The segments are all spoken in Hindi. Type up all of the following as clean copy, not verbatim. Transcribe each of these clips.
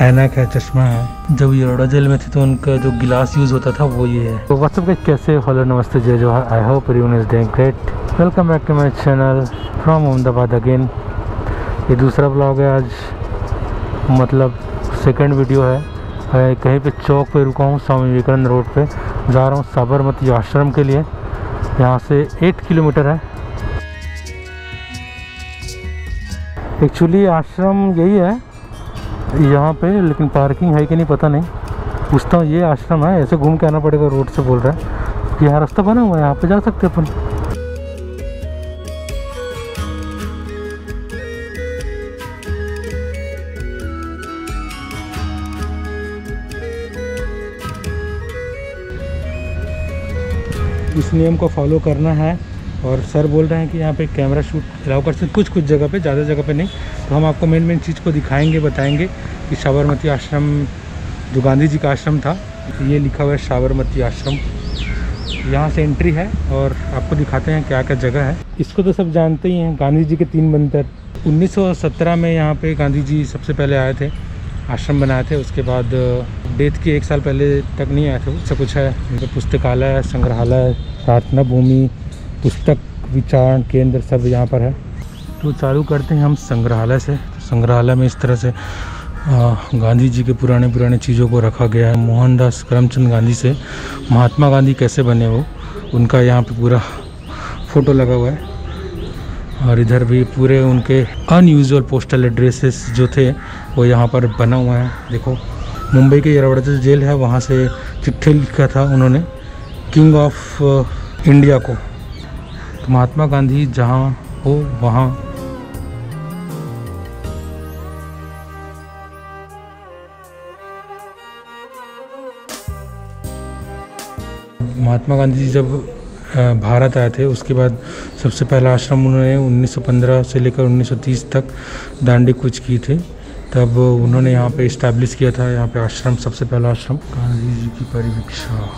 ऐनक है, चश्मा है। जब ये बड़ौदा जेल में थे तो उनका जो गिलास यूज़ होता था वो ये है। तो व्हाट्सअप गाइस, कैसे हेलो नमस्ते जय जोहार, I hope everyone is doing great. Welcome back to my channel from Ahmedabad again. ये दूसरा ब्लॉग है आज, मतलब सेकंड वीडियो है। कहीं पे चौक पे रुका हूँ, स्वामी विवेकानंद रोड पे जा रहा हूँ साबरमती आश्रम के लिए। यहाँ से 8 किलोमीटर है। एक्चुअली आश्रम यही है यहाँ पे, लेकिन पार्किंग है कि नहीं पता नहीं। पूछता हूँ, ये आश्रम है, ऐसे घूम के आना पड़ेगा रोड से बोल रहा है। यहाँ रास्ता बना हुआ है, यहाँ पे जा सकते अपन। इस नियम को फॉलो करना है। और सर बोल रहे हैं कि यहाँ पे कैमरा शूट अलाउ कर सकते, कुछ जगह पे, ज़्यादा जगह पे नहीं। तो हम आपको मेन चीज़ को दिखाएंगे, बताएंगे कि साबरमती आश्रम जो गांधी जी का आश्रम था, ये लिखा हुआ है साबरमती आश्रम। यहाँ से एंट्री है और आपको दिखाते हैं क्या क्या जगह है। इसको तो सब जानते ही हैं, गांधी जी के 3 मंदिर। 1917 में यहाँ पे गांधी जी सबसे पहले आए थे, आश्रम बनाए थे। उसके बाद डेथ के 1 साल पहले तक नहीं आए थे। सब कुछ है, पुस्तकालय, संग्रहालय, प्रार्थना भूमि, पुस्तक विचारण केंद्र सब यहाँ पर है। तो चालू करते हैं हम संग्रहालय से। संग्रहालय में इस तरह से गांधी जी के पुराने चीज़ों को रखा गया है। मोहनदास करमचंद गांधी से महात्मा गांधी कैसे बने वो, उनका यहाँ पे पूरा फ़ोटो लगा हुआ है। और इधर भी पूरे उनके अनयूजुअल पोस्टल एड्रेसेस जो थे वो यहाँ पर बना हुआ है। देखो, मुंबई के बड़ौदा जेल है, वहाँ से चिट्ठी लिखा था उन्होंने किंग ऑफ इंडिया को। तो महात्मा गांधी जहाँ हो वहाँ महात्मा गांधी जी जब भारत आए थे, उसके बाद सबसे पहला आश्रम उन्होंने 1915 से लेकर 1930 तक दांडी कूच की थी। तब उन्होंने यहाँ पे इस्टेब्लिश किया था, यहाँ पे आश्रम, सबसे पहला आश्रम। गांधी जी की परिवीक्षा,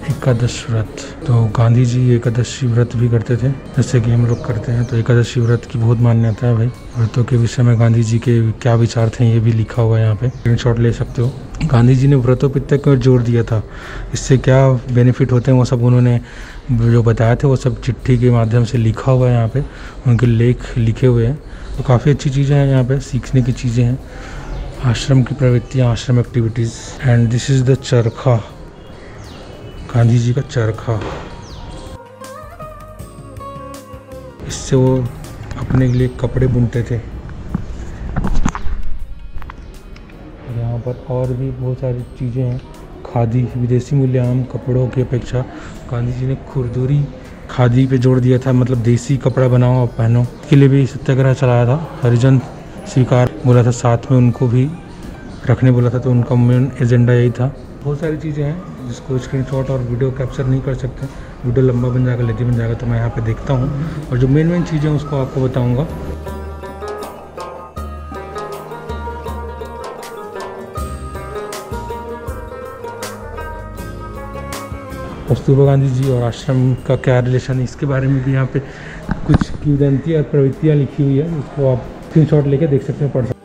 एकादश व्रत। तो गांधी जी एकादशी व्रत भी करते थे, जैसे कि हम लोग करते हैं। तो एकादशी व्रत की बहुत मान्यता है भाई। व्रतों के विषय में गांधी जी के क्या विचार थे ये भी लिखा हुआ है यहाँ पे, स्क्रीनशॉट ले सकते हो। गांधी जी ने व्रतों पर तक जोर दिया था, इससे क्या बेनिफिट होते हैं वो सब उन्होंने जो बताया थे वो सब चिट्ठी के माध्यम से लिखा हुआ है यहाँ पे, उनके लेख लिखे हुए हैं। तो काफ़ी अच्छी चीज़ें हैं यहाँ पे, सीखने की चीज़ें हैं। आश्रम की प्रवृत्तियाँ, आश्रम activities. And this is the चरखा, गांधी जी का चरखा। इससे वो अपने लिए कपड़े बुनते थे। यहाँ पर और भी बहुत सारी चीज़ें हैं। खादी, विदेशी मूल्य आम कपड़ों की अपेक्षा गांधी जी ने खुरदुरी खादी पे जोर दिया था, मतलब देसी कपड़ा बनाओ और पहनो। के लिए भी सत्याग्रह चलाया था, हरिजन स्वीकार बोला था, साथ में उनको भी रखने बोला था। तो उनका मेन एजेंडा यही था। बहुत सारी चीज़ें हैं जिसको स्क्रीनशॉट और वीडियो कैप्चर नहीं कर सकते, वीडियो लंबा बन जाएगा, लेती बन जाएगा। तो मैं यहाँ पे देखता हूँ और जो मेन चीज़ें हैं उसको आपको बताऊँगा। कस्तूरबा गांधी जी और आश्रम का क्या रिलेशन है, इसके बारे में भी यहाँ पे कुछ किंवदंती और प्रवृत्तियाँ लिखी हुई है, उसको आप स्क्रीनशॉट लेके देख सकते हैं, पढ़ सकते हैं।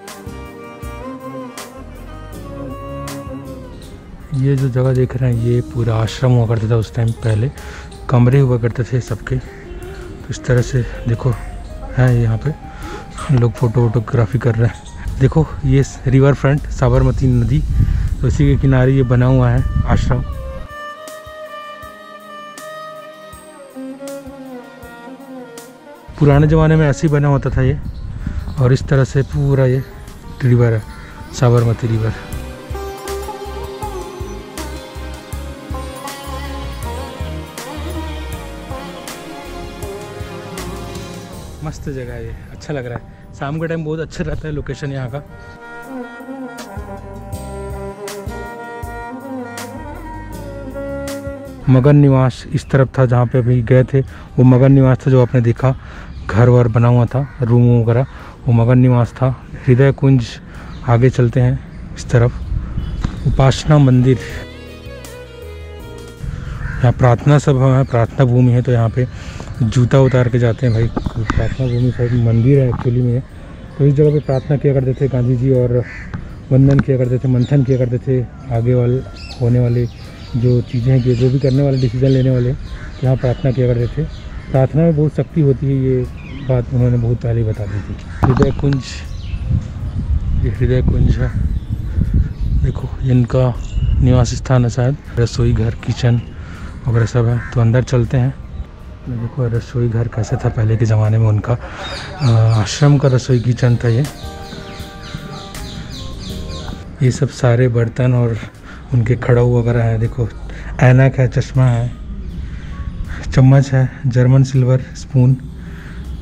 ये जो जगह देख रहे हैं ये पूरा आश्रम हुआ करता था उस टाइम, पहले कमरे हुआ करते थे सबके। तो इस तरह से देखो है, यहाँ पे लोग फोटोग्राफी कर रहे हैं। देखो ये रिवर फ्रंट साबरमती नदी, तो इसी के किनारे ये बना हुआ है आश्रम। पुराने ज़माने में ऐसे ही बना होता था ये। और इस तरह से पूरा ये रिवर है, साबरमती रिवर। मस्त जगह है ये, अच्छा लग रहा है। शाम के टाइम बहुत अच्छा रहता है लोकेशन यहाँ का। मगन निवास इस तरफ था जहाँ पे अभी गए थे, वो मगन निवास था जो आपने देखा, घर वर बना हुआ था, रूम वगैरह, वो मगन निवास था। हृदय कुंज, आगे चलते हैं इस तरफ। उपासना मंदिर, यहाँ प्रार्थना सभा है, प्रार्थना भूमि है। तो यहाँ पे जूता उतार के जाते हैं भाई। प्रार्थना भूमि शायद मंदिर है एक्चुअली में, तो इस जगह पे प्रार्थना किया करते थे गांधी जी, और वंदन किया करते थे, मंथन किया करते थे आगे वाले होने वाले जो चीज़ें हैं कि जो भी करने वाले डिसीजन लेने वाले, यहाँ प्रार्थना किया करते थे। प्रार्थना में बहुत शक्ति होती है, ये बात उन्होंने बहुत पहले ही बता दी थी। हृदय कुंज, ये हृदय कुंज है, देखो इनका निवास स्थान है शायद। रसोई घर, किचन वगैरह सब है। तो अंदर चलते हैं। देखो रसोई घर कैसे था पहले के ज़माने में, उनका आश्रम का रसोई किचन था ये सब सारे बर्तन और उनके खड़ाऊ वगैरह है। देखो ऐनक है, चश्मा है, चम्मच है, जर्मन सिल्वर स्पून,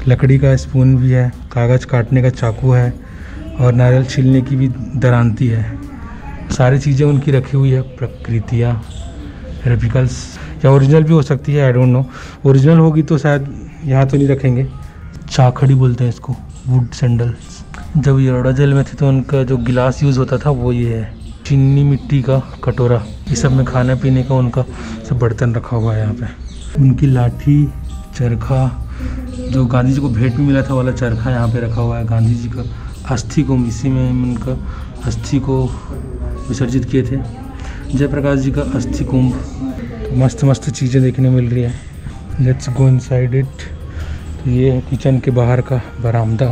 लकड़ी का स्पून भी है, कागज़ काटने का चाकू है और नारियल छीलने की भी दरांती है। सारी चीज़ें उनकी रखी हुई है, प्रकृतियाँ, रेप्लिकल्स या ओरिजिनल भी हो सकती है, आई डोंट नो। ओरिजिनल होगी तो शायद यहाँ तो नहीं रखेंगे। चाखड़ी बोलते हैं इसको, वुड सैंडल्स। जब ये बड़ा जेल में थे तो उनका जो गिलास यूज़ होता था वो ये है, चीनी मिट्टी का कटोरा। ये सब में खाने पीने का उनका सब बर्तन रखा हुआ है यहाँ पे। उनकी लाठी, चरखा, जो गांधी जी को भेंट में मिला था वाला चरखा यहाँ पे रखा हुआ है। गांधी जी का अस्थि को, इसी में उनका अस्थि को विसर्जित किए थे। जयप्रकाश जी का अस्थि कुंभ। तो मस्त मस्त चीज़ें देखने मिल रही है। Let's go inside it. तो ये है किचन के बाहर का बरामदा,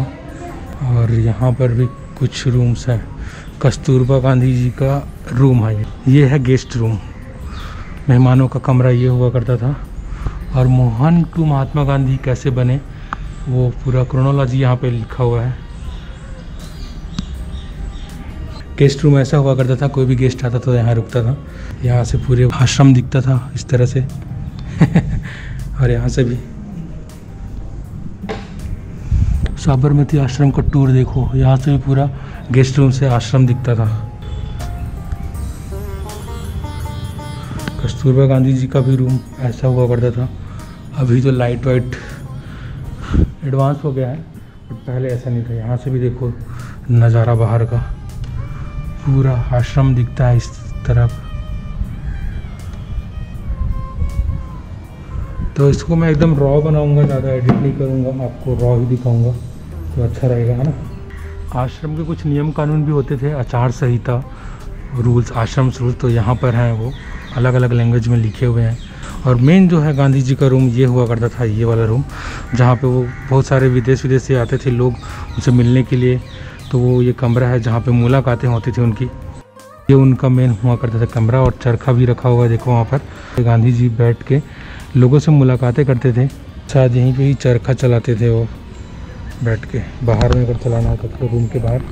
और यहाँ पर भी कुछ रूम्स हैं। कस्तूरबा गांधी जी का रूम है ये है गेस्ट रूम, मेहमानों का कमरा ये हुआ करता था। और मोहन टू महात्मा गांधी कैसे बने वो पूरा क्रोनोलॉजी यहाँ पे लिखा हुआ है। गेस्ट रूम ऐसा हुआ करता था, कोई भी गेस्ट आता तो यहाँ रुकता था। यहाँ से पूरे आश्रम दिखता था इस तरह से और यहाँ से भी साबरमती आश्रम का टूर देखो, यहाँ से भी पूरा गेस्ट रूम से आश्रम दिखता था। कस्तूरबा गांधी जी का भी रूम ऐसा हुआ करता था। अभी तो लाइट वाइट एडवांस हो गया है, बट पहले ऐसा नहीं था। यहाँ से भी देखो नज़ारा बाहर का, पूरा आश्रम दिखता है इस तरफ। तो इसको मैं एकदम रॉ बनाऊंगा, ज़्यादा एडिट नहीं करूंगा, आपको रॉ ही दिखाऊंगा तो अच्छा रहेगा, है ना। आश्रम के कुछ नियम कानून भी होते थे, आचार संहिता, रूल्स, आश्रम रूल्स, तो यहाँ पर हैं, वो अलग अलग लैंग्वेज में लिखे हुए हैं। और मेन जो है गांधी जी का रूम ये हुआ करता था, ये वाला रूम, जहाँ पे वो बहुत सारे विदेश से आते थे लोग उनसे मिलने के लिए। तो वो ये कमरा है जहाँ पे मुलाकातें होती थी उनकी, ये उनका मेन हुआ करता था कमरा। और चरखा भी रखा हुआ है, देखो वहाँ पर गांधी जी बैठ के लोगों से मुलाकातें करते थे। शायद यहीं पे ही चरखा चलाते थे वो बैठ के। बाहर में अगर चलाना होता था रूम के बाहर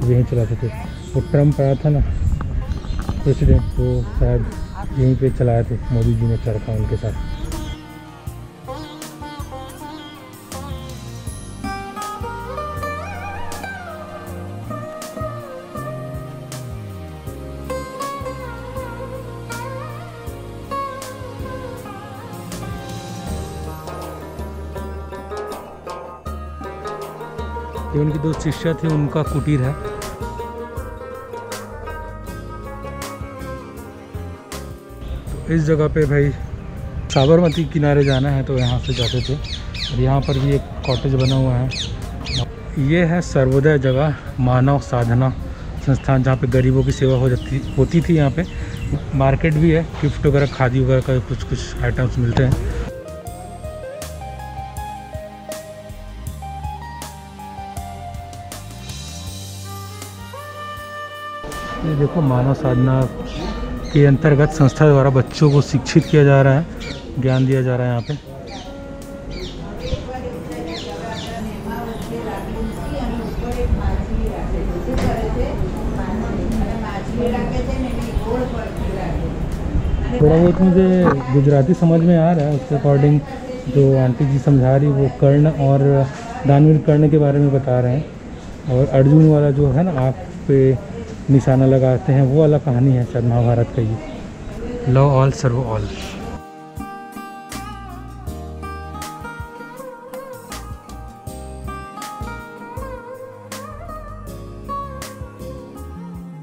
यहीं चलाते थे। वो ट्रम्प आया था ना प्रेसिडेंट, तो शायद यहीं पे चलाए थे मोदी जी ने चरखा उनके साथ। ये उनकी दो शिष्य थे, उनका कुटीर है। तो इस जगह पे भाई साबरमती किनारे जाना है तो यहाँ से जाते थे। और यहाँ पर भी एक कॉटेज बना हुआ है। ये है सर्वोदय जगह, मानव साधना संस्थान, जहाँ पे गरीबों की सेवा होती थी। यहाँ पे मार्केट भी है, गिफ्ट वगैरह, खादी वगैरह का कुछ आइटम्स मिलते हैं। ये देखो मानव साधना के अंतर्गत संस्था द्वारा बच्चों को शिक्षित किया जा रहा है, ज्ञान दिया जा रहा है यहाँ पे। थोड़ा बहुत मुझे गुजराती समझ में आ रहा है, उसके अकॉर्डिंग जो आंटी जी समझा रही वो कर्ण और दानवीर कर्ण के बारे में बता रहे हैं। और अर्जुन वाला जो है ना आँख पे निशाना लगाते हैं, वो वाला कहानी है शायद महाभारत का। ये लव ऑल सर्व ऑल।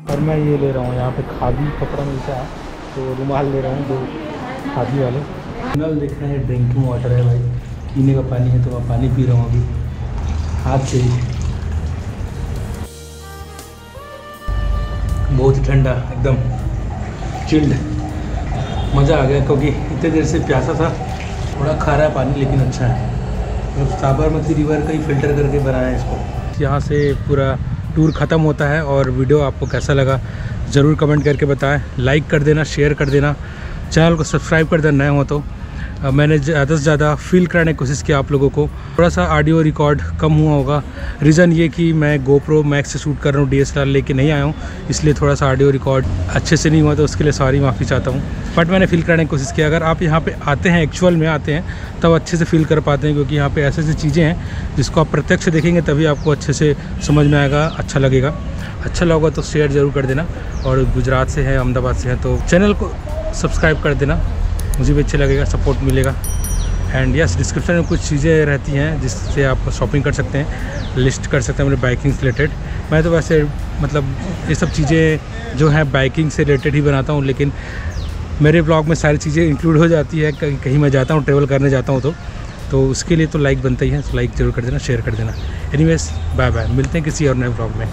और मैं ये ले रहा हूँ, यहाँ पे खादी कपड़ा मिलता है तो रुमाल ले रहा हूँ, दो खादी वाले। नल देख रहे हैं, ड्रिंकिंग वाटर है भाई, पीने का पानी है तो मैं पानी पी रहा हूँ अभी हाथ से ही। बहुत ही ठंडा, एकदम चिल्ड। मज़ा आ गया क्योंकि इतने देर से प्यासा था। थोड़ा खारा है पानी लेकिन अच्छा है। तो साबरमती रिवर का ही फ़िल्टर करके बनाया है इसको। यहाँ से पूरा टूर ख़त्म होता है। और वीडियो आपको कैसा लगा ज़रूर कमेंट करके बताएं। लाइक कर देना, शेयर कर देना, चैनल को सब्सक्राइब कर देना नए हो तो। मैंने ज़्यादा से ज़्यादा फील कराने की कोशिश की आप लोगों को। थोड़ा सा ऑडियो रिकॉर्ड कम हुआ होगा, रीज़न ये कि मैं GoPro Max से शूट कर रहा हूँ, DSLR लेके नहीं आया हूँ, इसलिए थोड़ा सा ऑडियो रिकॉर्ड अच्छे से नहीं हुआ, तो उसके लिए सॉरी, माफ़ी चाहता हूँ। बट मैंने फील कराने की कोशिश की। अगर आप यहाँ पे आते हैं, एक्चुअल में आते हैं, तब अच्छे से फील कर पाते हैं, क्योंकि यहाँ पे ऐसी ऐसी चीज़ें हैं जिसको आप प्रत्यक्ष देखेंगे तभी आपको अच्छे से समझ में आएगा, अच्छा लगेगा। अच्छा लगा तो शेयर ज़रूर कर देना। और गुजरात से है, अहमदाबाद से है, तो चैनल को सब्सक्राइब कर देना, मुझे भी अच्छा लगेगा, सपोर्ट मिलेगा। एंड यस, डिस्क्रिप्शन में कुछ चीज़ें रहती हैं जिससे आप शॉपिंग कर सकते हैं, लिस्ट कर सकते हैं मेरे बाइकिंग से रिलेटेड। मैं तो वैसे मतलब ये सब चीज़ें जो हैं बाइकिंग से रिलेटेड ही बनाता हूँ, लेकिन मेरे ब्लॉग में सारी चीज़ें इंक्लूड हो जाती है। कहीं मैं जाता हूँ, ट्रैवल करने जाता हूँ, तो उसके लिए तो लाइक बनता ही है। तो लाइक ज़रूर कर देना, शेयर कर देना। एनीवेज, बाय बाय, मिलते हैं किसी और नए ब्लॉग में।